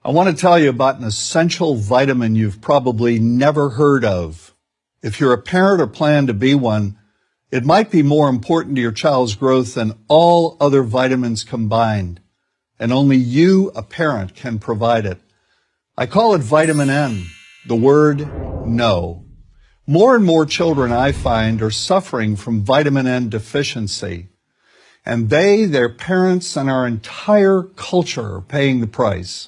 I want to tell you about an essential vitamin you've probably never heard of. If you're a parent or plan to be one, it might be more important to your child's growth than all other vitamins combined, and only you, a parent, can provide it. I call it vitamin N, the word no. More and more children, I find, are suffering from vitamin N deficiency, and they, their parents, and our entire culture are paying the price.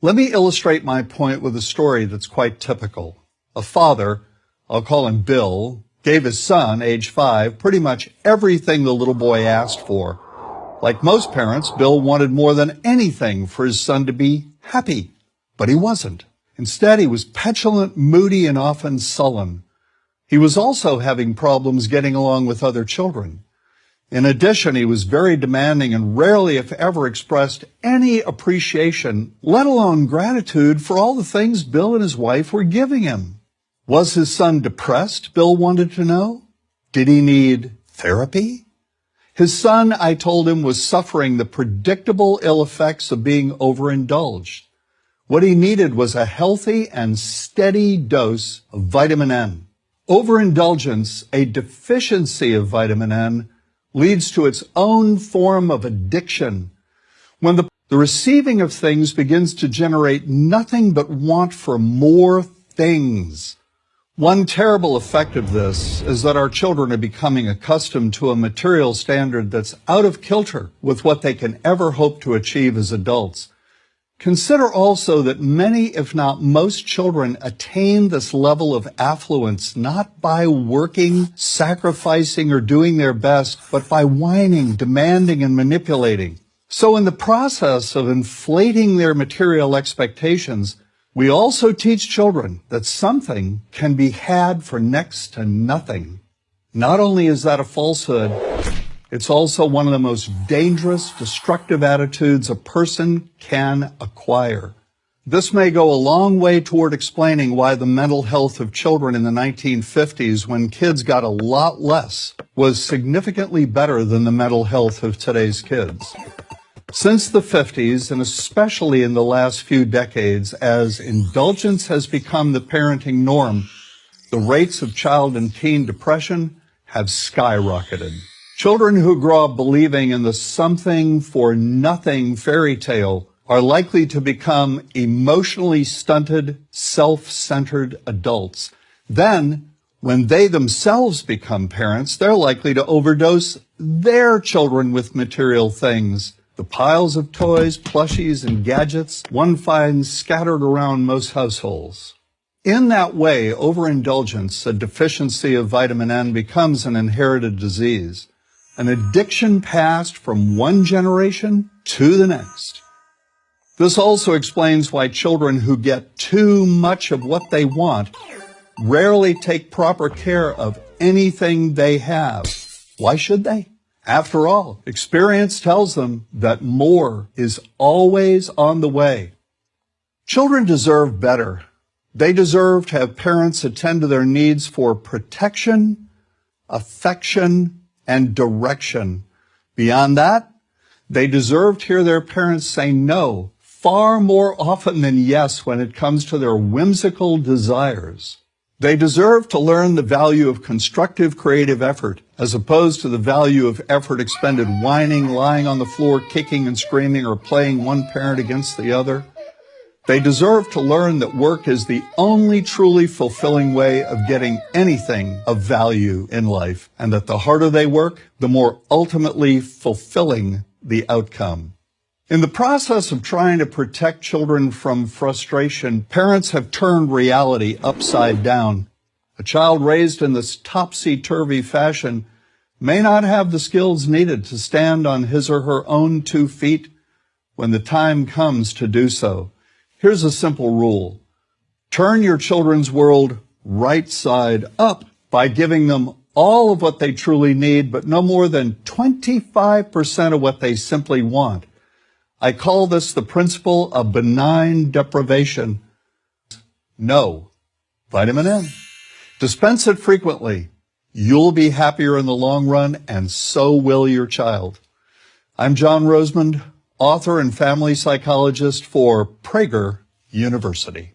Let me illustrate my point with a story that's quite typical. A father, I'll call him Bill, gave his son, age 5, pretty much everything the little boy asked for. Like most parents, Bill wanted more than anything for his son to be happy, but he wasn't. Instead, he was petulant, moody, and often sullen. He was also having problems getting along with other children. In addition, he was very demanding and rarely, if ever, expressed any appreciation, let alone gratitude, for all the things Bill and his wife were giving him. Was his son depressed, Bill wanted to know? Did he need therapy? His son, I told him, was suffering the predictable ill effects of being overindulged. What he needed was a healthy and steady dose of vitamin N. Overindulgence, a deficiency of vitamin N, leads to its own form of addiction. When the receiving of things begins to generate nothing but want for more things. One terrible effect of this is that our children are becoming accustomed to a material standard that's out of kilter with what they can ever hope to achieve as adults. Consider also that many, if not most, children attain this level of affluence not by working, sacrificing, or doing their best, but by whining, demanding, and manipulating. So in the process of inflating their material expectations, we also teach children that something can be had for next to nothing. Not only is that a falsehood, it's also one of the most dangerous, destructive attitudes a person can acquire. This may go a long way toward explaining why the mental health of children in the 1950s, when kids got a lot less, was significantly better than the mental health of today's kids. Since the 50s, and especially in the last few decades, as indulgence has become the parenting norm, the rates of child and teen depression have skyrocketed. Children who grow up believing in the something for nothing fairy tale are likely to become emotionally stunted, self-centered adults. Then, when they themselves become parents, they're likely to overdose their children with material things. The piles of toys, plushies, and gadgets one finds scattered around most households. In that way, overindulgence, a deficiency of vitamin N, becomes an inherited disease. An addiction passed from one generation to the next. This also explains why children who get too much of what they want rarely take proper care of anything they have. Why should they? After all, experience tells them that more is always on the way. Children deserve better. They deserve to have parents attend to their needs for protection, affection, and direction. Beyond that, they deserve to hear their parents say no far more often than yes when it comes to their whimsical desires. They deserve to learn the value of constructive creative effort as opposed to the value of effort expended whining, lying on the floor, kicking and screaming, or playing one parent against the other. They deserve to learn that work is the only truly fulfilling way of getting anything of value in life, and that the harder they work, the more ultimately fulfilling the outcome. In the process of trying to protect children from frustration, parents have turned reality upside down. A child raised in this topsy-turvy fashion may not have the skills needed to stand on his or her own 2 feet when the time comes to do so. Here's a simple rule. Turn your children's world right side up by giving them all of what they truly need, but no more than 25% of what they simply want. I call this the principle of benign deprivation. No. Vitamin N. Dispense it frequently. You'll be happier in the long run, and so will your child. I'm John Rosemond, author and family psychologist for Prager University.